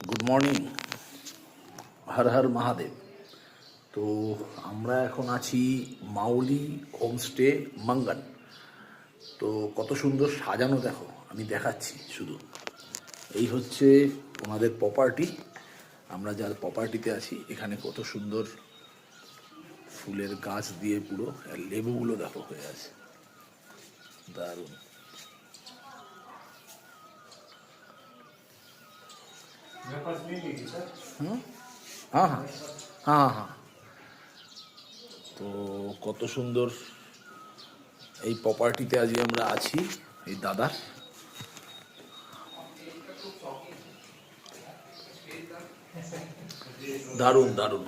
Good morning, Har Har Mahadev. তো আমরা এখন আছি মাউলি হোমস্টে মাঙ্গান। তো কত সুন্দর সাজানো দেখো, আমি দেখাচ্ছি শুধু। এই হচ্ছে ওনাদের প্রপার্টি। আমরা যার প্রপার্টিতে আছি এখানে কত সুন্দর ফুলের গাছ দিয়ে পুরো, আর লেবুগুলো দেখো হয়ে আছে, দারুণ। হুম, হ্যাঁ হ্যাঁ হ্যাঁ হ্যাঁ। তো কত সুন্দর এই প্রপার্টিতে আজকে আমরা আছি, এই দাদার। দারুণ দারুণ।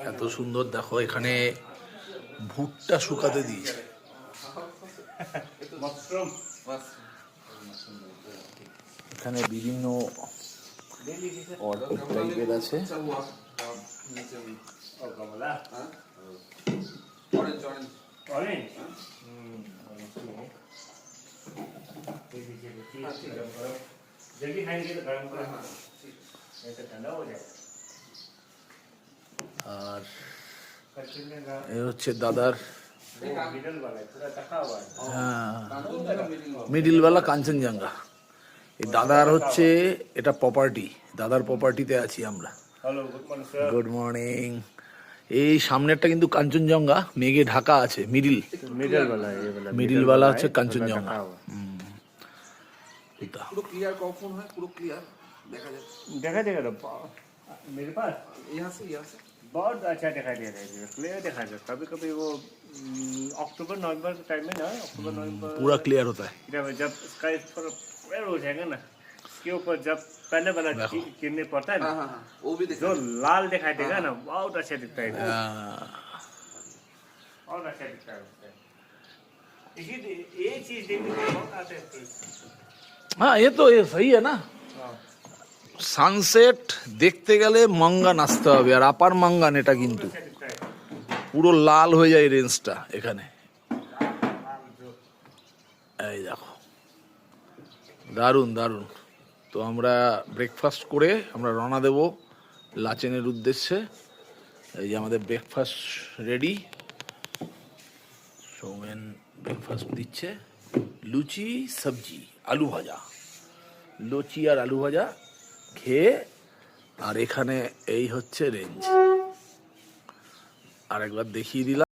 এত সুন্দর দেখো, এখানে ভুট্টা শুকাতে দিয়েছে। এখানে বিভিন্ন অর্ডার টাইপের আছে। আর এ হচ্ছে দাদার মিডিলওয়ালা কাঞ্চনজঙ্ঘা। এই দাদার হচ্ছে এটা প্রপার্টি, দাদার প্রপার্টিতে আছি আমরা। Good morning. এই সামনেরটা কিন্তু কাঞ্চনজঙ্ঘা, মেঘে ঢাকা আছে। মিডিলওয়ালা হচ্ছে কাঞ্চনজঙ্ঘা। পুরো क्लियर कौन है, पूरा क्लियर देखा जाए। देखा देगा तो मेरे पास यहाँ से बहुत अच्छा दिखाई दे रहा है, क्लियर दिखाई दे। कभी कभी वो अक्टूबर नवंबर के टाइम में ना, अक्टूबर नवंबर पूरा क्लियर होता है जब स्काई थोड़ा क्लियर हो जाएगा ना, इसके ऊपर जब पहले वाला किरने पड़ता है ना, वो भी जो लाल दिखाई देगा ना, बहुत अच्छा दिखता है, बहुत अच्छा दिखता है। ये चीज देखने में बहुत आता है। हाँ, ये तो ये सही है ना। সানসেট দেখতে গেলে মাঙ্গান আসতে হবে, আর আপার মাঙ্গান এটা কিন্তু পুরো লাল হয়ে যায় রেঞ্জটা এখানে। এই দেখো, দারুণ দারুণ। তো আমরা ব্রেকফাস্ট করে আমরা রওনা দেব লাচেনের উদ্দেশ্যে। এই যে আমাদের ব্রেকফাস্ট রেডি। সৌমেন ব্রেকফাস্ট দিচ্ছে, লুচি সবজি আলু ভাজা, লুচি আর আলু ভাজা খেয়ে। আর এখানে এই হচ্ছে রেঞ্জ, আর একবার দেখিয়ে দিলাম।